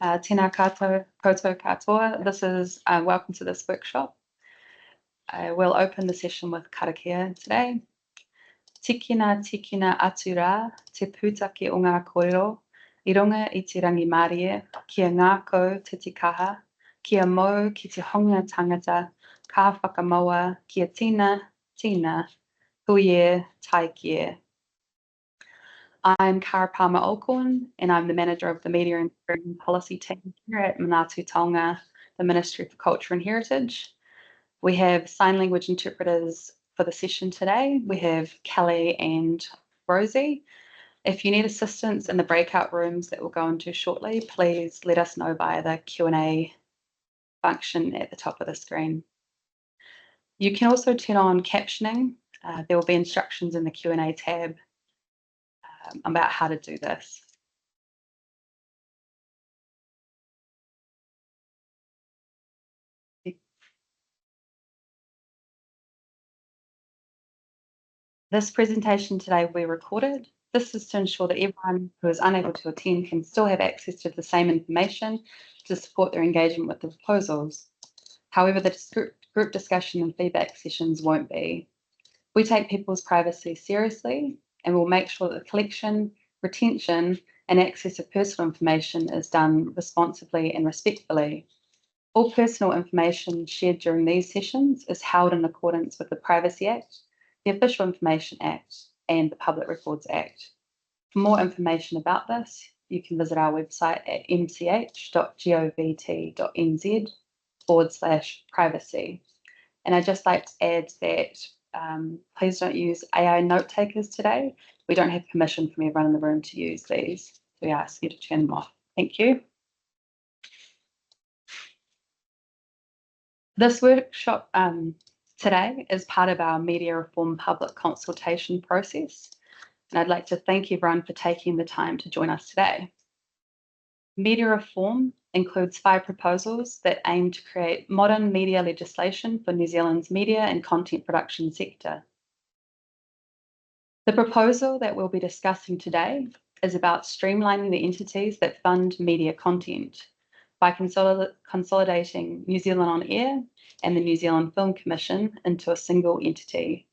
Tēnā koutou katoa. This is welcome to this workshop. I will open the session with karakia today. Tikina atu rā, te pūtake o ngā kōrero, I runga I te rangi Mārie, kia ngākau te tikaha, kia mau ki te honga tangata, ka whakamaua, kia tina, huie, taikie. I'm Cara Palmer Alcorn, and I'm the manager of the Media and Tourism Policy team here at Manatū Taonga, the Ministry for Culture and Heritage. We have sign language interpreters for the session today. We have Kelly and Rosie. If you need assistance in the breakout rooms that we'll go into shortly, please let us know via the Q&A function at the top of the screen. You can also turn on captioning. There will be instructions in the Q&A tab about how to do this. This presentation today will be recorded. This is to ensure that everyone who is unable to attend can still have access to the same information to support their engagement with the proposals. However, the group discussion and feedback sessions won't be. We take people's privacy seriously and will make sure that the collection, retention, and access of personal information is done responsibly and respectfully. All personal information shared during these sessions is held in accordance with the Privacy Act, the Official Information Act, and the Public Records Act. For more information about this, you can visit our website at mch.gov.nz/privacy. And I'd just like to add that please don't use AI note takers today. We don't have permission from everyone in the room to use these. So we ask you to turn them off. Thank you. This workshop today is part of our media reform public consultation process. And I'd like to thank everyone for taking the time to join us today. Media reform includes 5 proposals that aim to create modern media legislation for New Zealand's media and content production sector. The proposal that we'll be discussing today is about streamlining the entities that fund media content by consolidating New Zealand On Air and the New Zealand Film Commission into a single entity.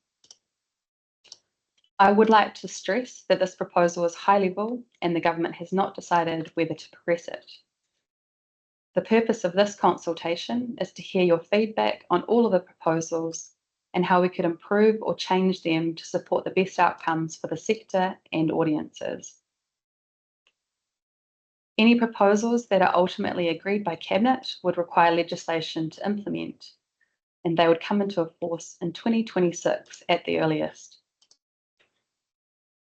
I would like to stress that this proposal is high level and the government has not decided whether to progress it. The purpose of this consultation is to hear your feedback on all of the proposals and how we could improve or change them to support the best outcomes for the sector and audiences. Any proposals that are ultimately agreed by Cabinet would require legislation to implement, and they would come into force in 2026 at the earliest.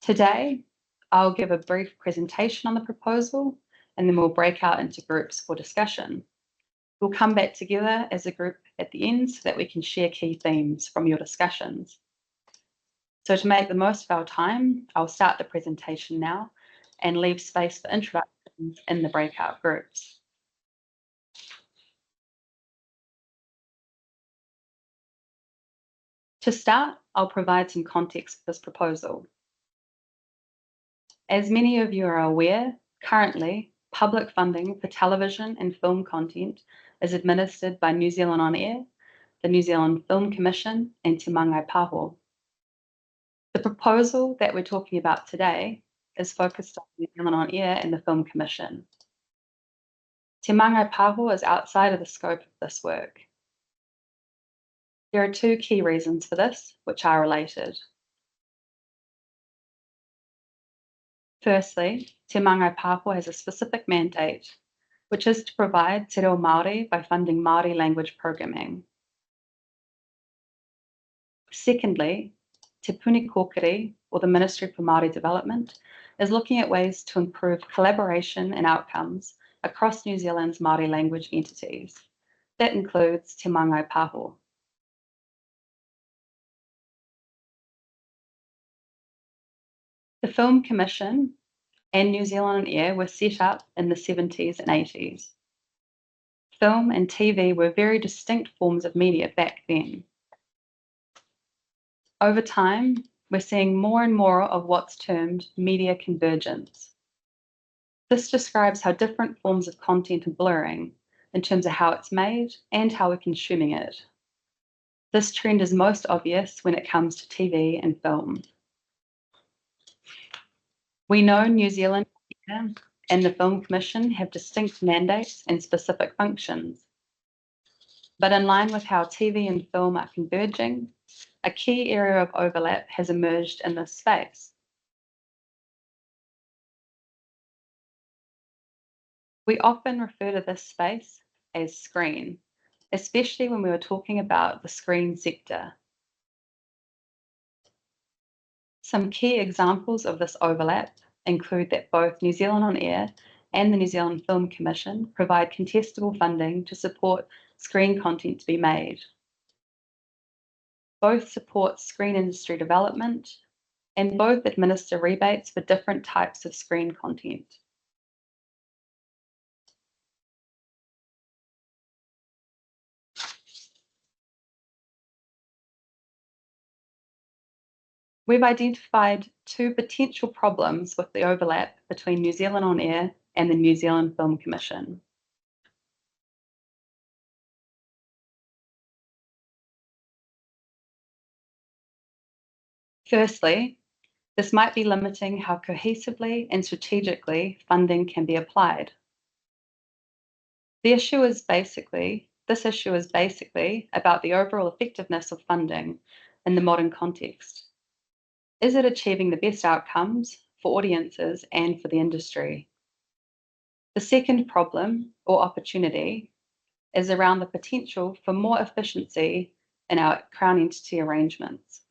Today, I'll give a brief presentation on the proposal, and then we'll break out into groups for discussion. We'll come back together as a group at the end so that we can share key themes from your discussions. So to make the most of our time, I'll start the presentation now and leave space for introductions in the breakout groups. To start, I'll provide some context for this proposal. As many of you are aware, currently, public funding for television and film content is administered by New Zealand On Air, the New Zealand Film Commission, and Te Māngai Pāho. The proposal that we're talking about today is focused on New Zealand On Air and the Film Commission. Te Māngai Pāho is outside of the scope of this work. There are 2 key reasons for this, which are related. Firstly, Te Māngai Pāho has a specific mandate, which is to provide te reo Māori by funding Māori language programming. Secondly, Te Puni Kōkiri, or the Ministry for Māori Development, is looking at ways to improve collaboration and outcomes across New Zealand's Māori language entities. That includes Te Māngai Pāho. The Film Commission and New Zealand On Air were set up in the 70s and 80s. Film and TV were very distinct forms of media back then. Over time, we're seeing more and more of what's termed media convergence. This describes how different forms of content are blurring in terms of how it's made and how we're consuming it. This trend is most obvious when it comes to TV and film. We know New Zealand and the Film Commission have distinct mandates and specific functions. But in line with how TV and film are converging, a key area of overlap has emerged in this space. We often refer to this space as screen, especially when we were talking about the screen sector. Some key examples of this overlap include that both New Zealand On Air and the New Zealand Film Commission provide contestable funding to support screen content to be made. Both support screen industry development and both administer rebates for different types of screen content. We've identified two potential problems with the overlap between New Zealand On Air and the New Zealand Film Commission. Firstly, this might be limiting how cohesively and strategically funding can be applied. This issue is basically about the overall effectiveness of funding in the modern context. Is it achieving the best outcomes for audiences and for the industry? The second problem or opportunity is around the potential for more efficiency in our Crown entity arrangements.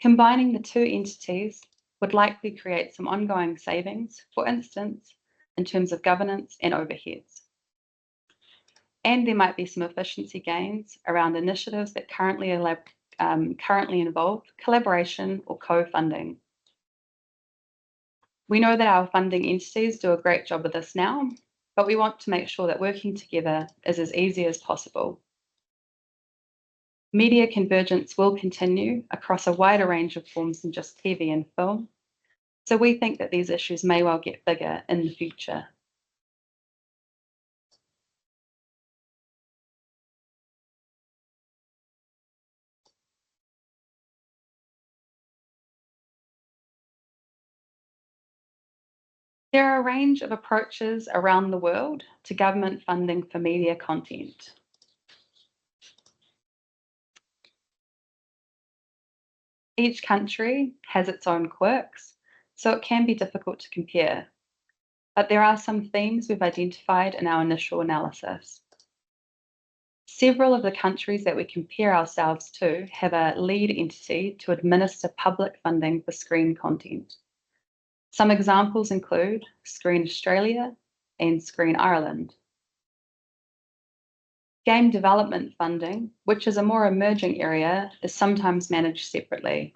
Combining the two entities would likely create some ongoing savings, for instance, in terms of governance and overheads. And there might be some efficiency gains around initiatives that currently involve collaboration or co-funding. We know that our funding entities do a great job of this now, but we want to make sure that working together is as easy as possible. Media convergence will continue across a wider range of forms than just TV and film, so we think that these issues may well get bigger in the future. There are a range of approaches around the world to government funding for media content. Each country has its own quirks, so it can be difficult to compare. But there are some themes we've identified in our initial analysis. Several of the countries that we compare ourselves to have a lead entity to administer public funding for screen content. Some examples include Screen Australia and Screen Ireland. Game development funding, which is a more emerging area, is sometimes managed separately.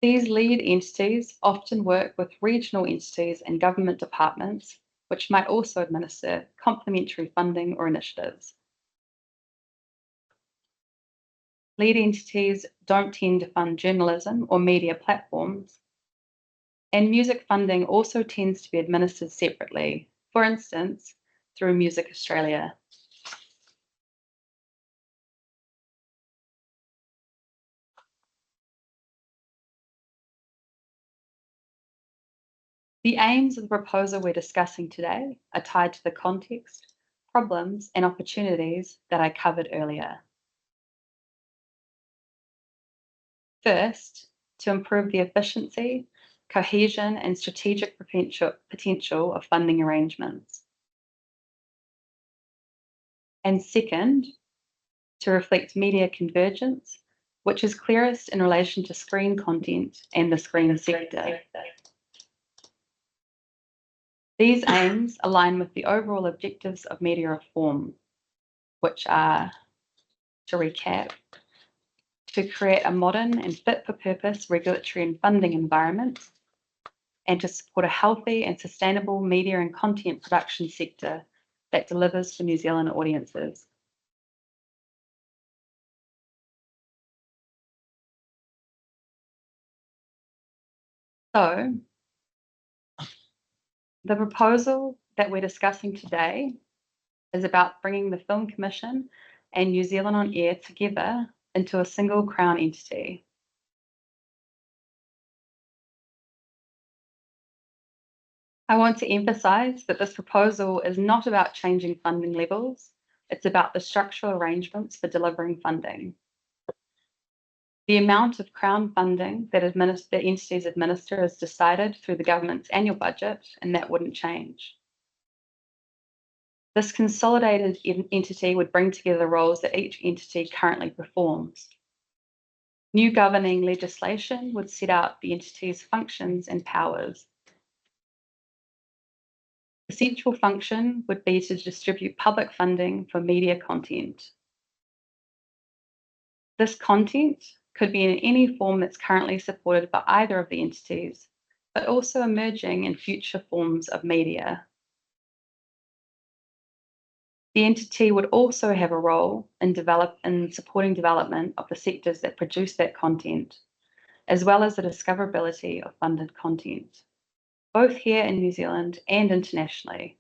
These lead entities often work with regional entities and government departments, which might also administer complementary funding or initiatives. Lead entities don't tend to fund journalism or media platforms, and music funding also tends to be administered separately, for instance, through Music Australia. The aims of the proposal we're discussing today are tied to the context, problems, and opportunities that I covered earlier. First, to improve the efficiency, cohesion, and strategic potential of funding arrangements. And second, to reflect media convergence, which is clearest in relation to screen content and the screen sector. These aims align with the overall objectives of media reform, which are, to recap, to create a modern and fit-for-purpose regulatory and funding environment, and to support a healthy and sustainable media and content production sector that delivers for New Zealand audiences. So, the proposal that we're discussing today is about bringing the Film Commission and New Zealand On Air together into a single Crown entity. I want to emphasise that this proposal is not about changing funding levels, it's about the structural arrangements for delivering funding. The amount of Crown funding that entities administer is decided through the government's annual budget, and that wouldn't change. This consolidated entity would bring together the roles that each entity currently performs. New governing legislation would set out the entity's functions and powers. The central function would be to distribute public funding for media content. This content could be in any form that's currently supported by either of the entities, but also emerging in future forms of media. The entity would also have a role in supporting development of the sectors that produce that content, as well as the discoverability of funded content, both here in New Zealand and internationally.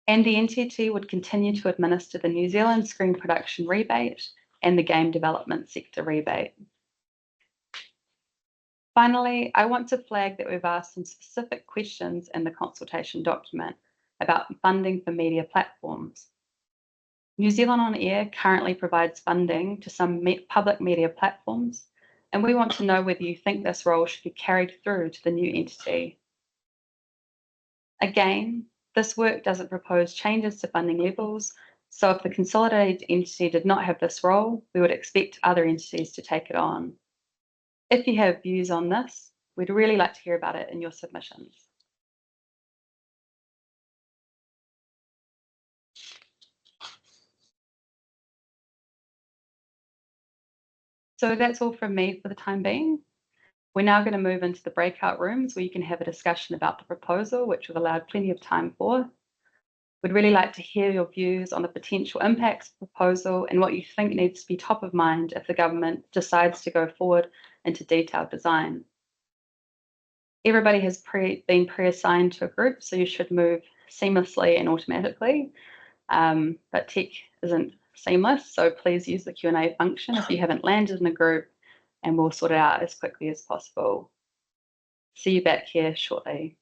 And the entity would continue to administer the New Zealand screen production rebate and the game development sector rebate. Finally, I want to flag that we've asked some specific questions in the consultation document about funding for media platforms. New Zealand On Air currently provides funding to some public media platforms, and we want to know whether you think this role should be carried through to the new entity. Again, this work doesn't propose changes to funding levels, so if the consolidated entity did not have this role, we would expect other entities to take it on. If you have views on this, we'd really like to hear about it in your submissions. So that's all from me for the time being. We're now going to move into the breakout rooms where you can have a discussion about the proposal, which we've allowed plenty of time for. We'd really like to hear your views on the potential impacts of the proposal and what you think needs to be top of mind if the government decides to go forward into detailed design. Everybody has been pre-assigned to a group, so you should move seamlessly and automatically, but tech isn't seamless, so please use the Q&A function if you haven't landed in a group, and we'll sort it out as quickly as possible. See you back here shortly.